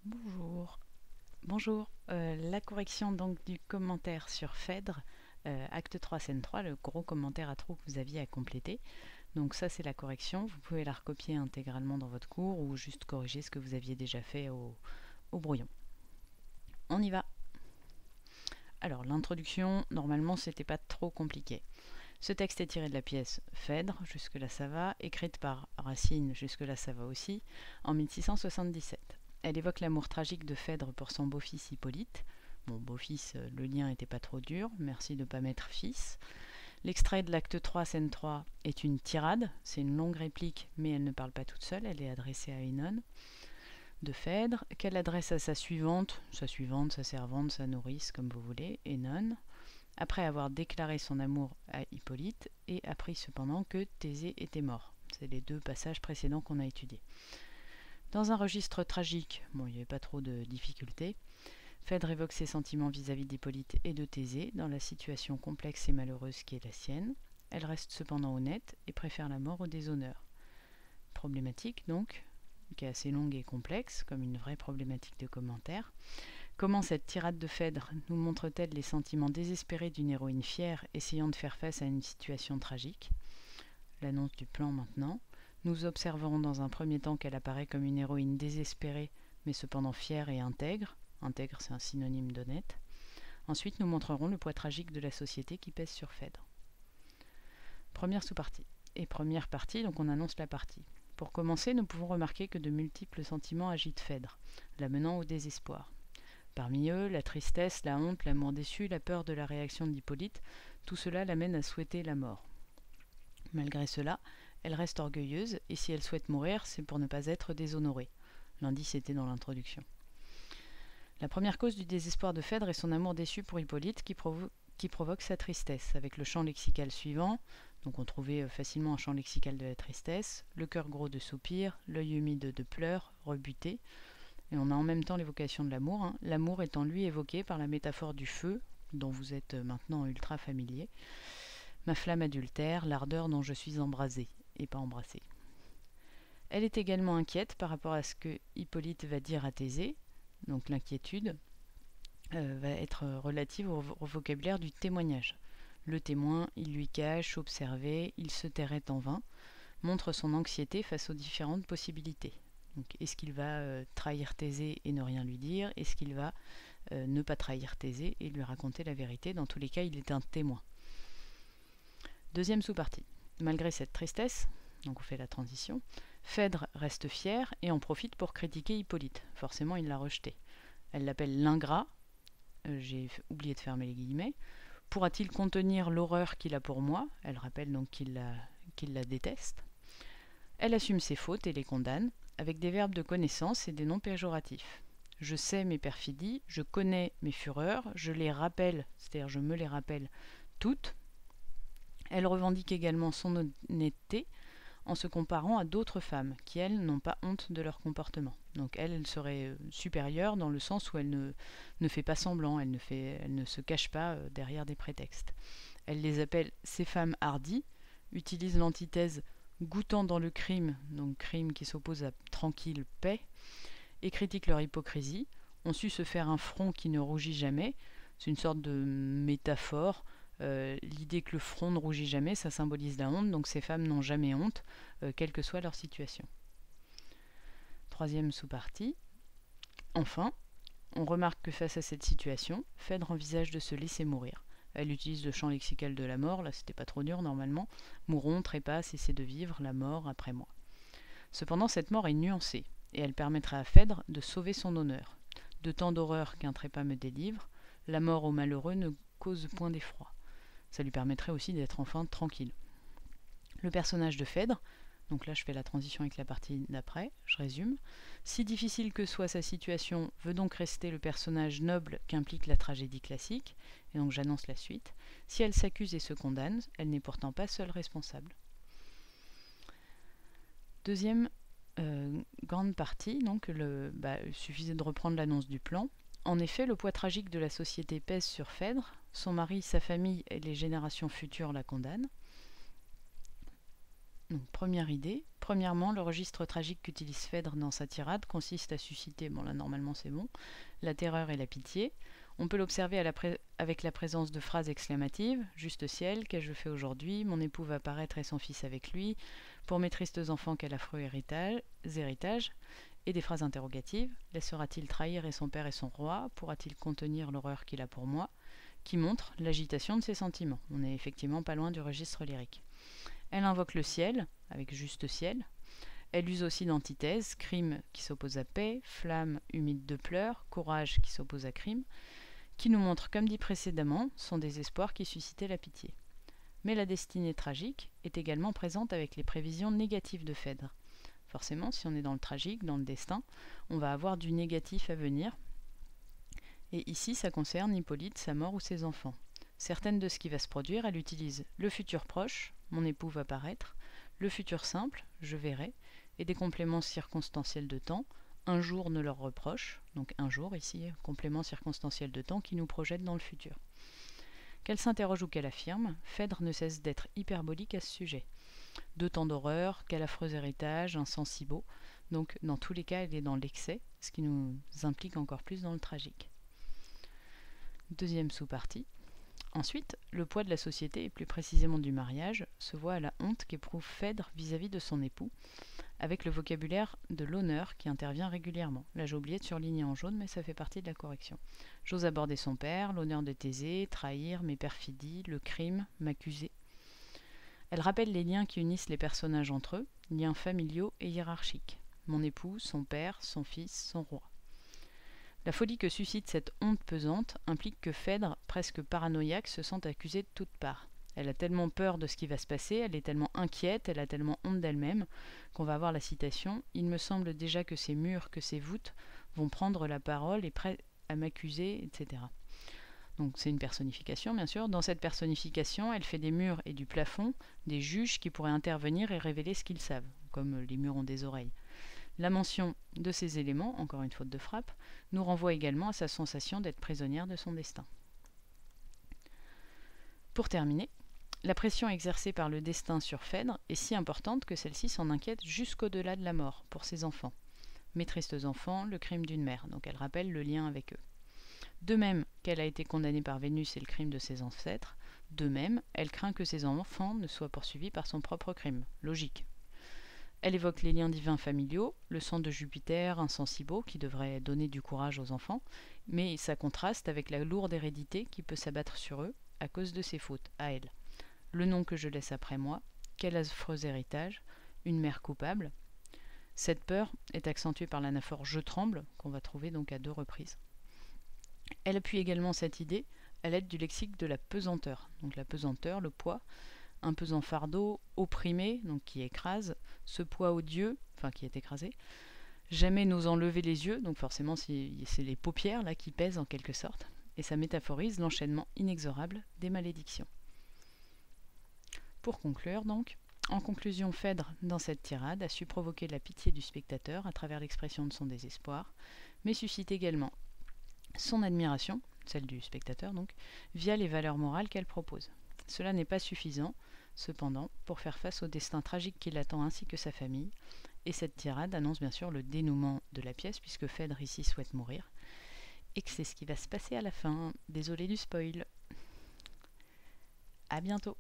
Bonjour. Bonjour. La correction donc du commentaire sur Phèdre, acte 3, scène 3, le gros commentaire à trous que vous aviez à compléter. Donc ça c'est la correction, vous pouvez la recopier intégralement dans votre cours ou juste corriger ce que vous aviez déjà fait au brouillon. On y va. Alors l'introduction, normalement c'était pas trop compliqué. Ce texte est tiré de la pièce Phèdre, jusque-là ça va, écrite par Racine, jusque-là ça va aussi, en 1677. Elle évoque l'amour tragique de Phèdre pour son beau-fils Hippolyte. Bon, beau-fils, le lien n'était pas trop dur, merci de ne pas mettre fils. L'extrait de l'acte 3, scène 3 est une tirade, c'est une longue réplique, mais elle ne parle pas toute seule, elle est adressée à Œnone de Phèdre, qu'elle adresse à sa suivante, sa servante, sa nourrice, comme vous voulez, Œnone, après avoir déclaré son amour à Hippolyte et appris cependant que Thésée était mort. C'est les deux passages précédents qu'on a étudiés. Dans un registre tragique, bon, il n'y avait pas trop de difficultés, Phèdre évoque ses sentiments vis-à-vis d'Hippolyte et de Thésée dans la situation complexe et malheureuse qui est la sienne. Elle reste cependant honnête et préfère la mort au déshonneur. Problématique donc, qui est assez longue et complexe, comme une vraie problématique de commentaire. Comment cette tirade de Phèdre nous montre-t-elle les sentiments désespérés d'une héroïne fière essayant de faire face à une situation tragique? L'annonce du plan maintenant. Nous observerons dans un premier temps qu'elle apparaît comme une héroïne désespérée, mais cependant fière et intègre. Intègre, c'est un synonyme d'honnête. Ensuite, nous montrerons le poids tragique de la société qui pèse sur Phèdre. Première sous-partie. Et première partie, donc on annonce la partie. Pour commencer, nous pouvons remarquer que de multiples sentiments agitent Phèdre, l'amenant au désespoir. Parmi eux, la tristesse, la honte, l'amour déçu, la peur de la réaction d'Hippolyte, tout cela l'amène à souhaiter la mort. Malgré cela, elle reste orgueilleuse, et si elle souhaite mourir, c'est pour ne pas être déshonorée. L'indice était dans l'introduction. La première cause du désespoir de Phèdre est son amour déçu pour Hippolyte qui provoque sa tristesse, avec le champ lexical suivant. Donc on trouvait facilement un champ lexical de la tristesse, le cœur gros de soupir, l'œil humide de pleurs, rebuté. Et on a en même temps l'évocation de l'amour, l'amour étant lui évoqué par la métaphore du feu, dont vous êtes maintenant ultra familier. Ma flamme adultère, l'ardeur dont je suis embrasée, et pas embrassée. Elle est également inquiète par rapport à ce que Hippolyte va dire à Thésée, donc l'inquiétude va être relative au vocabulaire du témoignage. Le témoin, il lui cache, observait, il se tairait en vain, montre son anxiété face aux différentes possibilités. Donc, est-ce qu'il va trahir Thésée et ne rien lui dire? Est-ce qu'il va ne pas trahir Thésée et lui raconter la vérité? Dans tous les cas, il est un témoin. Deuxième sous-partie. Malgré cette tristesse, donc on fait la transition, Phèdre reste fière et en profite pour critiquer Hippolyte. Forcément, il l'a rejeté. Elle l'appelle l'ingrat, j'ai oublié de fermer les guillemets. Pourra-t-il contenir l'horreur qu'il a pour moi? Elle rappelle donc qu'il la déteste. Elle assume ses fautes et les condamne, avec des verbes de connaissance et des noms péjoratifs. Je sais mes perfidies, je connais mes fureurs, je les rappelle, c'est-à-dire je me les rappelle toutes. Elle revendique également son honnêteté en se comparant à d'autres femmes qui, elles, n'ont pas honte de leur comportement. Donc elle serait supérieure dans le sens où elle ne fait pas semblant, elle ne se cache pas derrière des prétextes. Elle les appelle ces femmes hardies, utilise l'antithèse goûtant dans le crime, donc crime qui s'oppose à tranquille paix, et critique leur hypocrisie, ont su se faire un front qui ne rougit jamais. C'est une sorte de métaphore. L'idée que le front ne rougit jamais, ça symbolise la honte, donc ces femmes n'ont jamais honte, quelle que soit leur situation. Troisième sous-partie. Enfin, on remarque que face à cette situation, Phèdre envisage de se laisser mourir. Elle utilise le champ lexical de la mort, là c'était pas trop dur normalement. Mourons, trépas, cessez de vivre, la mort après moi. Cependant, cette mort est nuancée, et elle permettra à Phèdre de sauver son honneur. De tant d'horreur qu'un trépas me délivre, la mort au malheureux ne cause point d'effroi. Ça lui permettrait aussi d'être enfin tranquille. Le personnage de Phèdre, donc là je fais la transition avec la partie d'après, je résume. Si difficile que soit sa situation, veut donc rester le personnage noble qu'implique la tragédie classique, et donc j'annonce la suite. Si elle s'accuse et se condamne, elle n'est pourtant pas seule responsable. Deuxième grande partie, donc il suffisait de reprendre l'annonce du plan. En effet, le poids tragique de la société pèse sur Phèdre, son mari, sa famille et les générations futures la condamnent. Donc, première idée. Premièrement, le registre tragique qu'utilise Phèdre dans sa tirade consiste à susciter, bon là normalement c'est bon, la terreur et la pitié. On peut l'observer avec la présence de phrases exclamatives, « Juste ciel, qu'ai-je fait aujourd'hui ? Mon époux va paraître et son fils avec lui. Pour mes tristes enfants, quel affreux héritage ?» Et des phrases interrogatives, « Laissera-t-il trahir et son père et son roi ? Pourra-t-il contenir l'horreur qu'il a pour moi ?» qui montrent l'agitation de ses sentiments. On n'est effectivement pas loin du registre lyrique. Elle invoque le ciel, avec juste ciel. Elle use aussi d'antithèses, crime qui s'oppose à paix, flamme humide de pleurs, courage qui s'oppose à crime, qui nous montre, comme dit précédemment, son désespoir qui suscitait la pitié. Mais la destinée tragique est également présente avec les prévisions négatives de Phèdre. Forcément, si on est dans le tragique, dans le destin, on va avoir du négatif à venir. Et ici, ça concerne Hippolyte, sa mort ou ses enfants. Certaines de ce qui va se produire, elle utilise le futur proche, mon époux va paraître, le futur simple, je verrai, et des compléments circonstanciels de temps, un jour ne leur reproche, donc un jour ici, complément circonstanciel de temps qui nous projette dans le futur. Qu'elle s'interroge ou qu'elle affirme, Phèdre ne cesse d'être hyperbolique à ce sujet. Deux temps d'horreur, quel affreux héritage, un sang si beau, donc dans tous les cas elle est dans l'excès, ce qui nous implique encore plus dans le tragique. Deuxième sous-partie. Ensuite, le poids de la société, et plus précisément du mariage, se voit à la honte qu'éprouve Phèdre vis-à-vis de son époux, avec le vocabulaire de l'honneur qui intervient régulièrement. Là j'ai oublié de surligner en jaune, mais ça fait partie de la correction. J'ose aborder son père, l'honneur de Thésée, trahir, mes perfidies, le crime, m'accuser. Elle rappelle les liens qui unissent les personnages entre eux, liens familiaux et hiérarchiques. Mon époux, son père, son fils, son roi. La folie que suscite cette honte pesante implique que Phèdre, presque paranoïaque, se sent accusée de toutes parts. Elle a tellement peur de ce qui va se passer, elle est tellement inquiète, elle a tellement honte d'elle-même, qu'on va avoir la citation « Il me semble déjà que ces murs, que ces voûtes vont prendre la parole et prêts à m'accuser, etc. » Donc c'est une personnification, bien sûr. Dans cette personnification, elle fait des murs et du plafond des juges qui pourraient intervenir et révéler ce qu'ils savent, comme les murs ont des oreilles. La mention de ces éléments, encore une faute de frappe, nous renvoie également à sa sensation d'être prisonnière de son destin. Pour terminer, la pression exercée par le destin sur Phèdre est si importante que celle-ci s'en inquiète jusqu'au-delà de la mort, pour ses enfants. Mes tristes enfants, le crime d'une mère, donc elle rappelle le lien avec eux. De même qu'elle a été condamnée par Vénus et le crime de ses ancêtres, de même, elle craint que ses enfants ne soient poursuivis par son propre crime. Logique. Elle évoque les liens divins familiaux, le sang de Jupiter, un sang si beau qui devrait donner du courage aux enfants, mais ça contraste avec la lourde hérédité qui peut s'abattre sur eux à cause de ses fautes, à elle. Le nom que je laisse après moi, quel affreux héritage, une mère coupable. Cette peur est accentuée par l'anaphore « je tremble » qu'on va trouver donc à 2 reprises. Elle appuie également cette idée à l'aide du lexique de la pesanteur. Donc la pesanteur, le poids, un pesant fardeau, opprimé, donc qui écrase, ce poids odieux, enfin qui est écrasé, jamais n'osant lever les yeux, donc forcément c'est les paupières là qui pèsent en quelque sorte, et ça métaphorise l'enchaînement inexorable des malédictions. Pour conclure donc, en conclusion, Phèdre, dans cette tirade, a su provoquer la pitié du spectateur à travers l'expression de son désespoir, mais suscite également son admiration, celle du spectateur donc, via les valeurs morales qu'elle propose. Cela n'est pas suffisant, cependant, pour faire face au destin tragique qui l'attend ainsi que sa famille, et cette tirade annonce bien sûr le dénouement de la pièce, puisque Phèdre ici souhaite mourir, et que c'est ce qui va se passer à la fin. Désolé du spoil. À bientôt.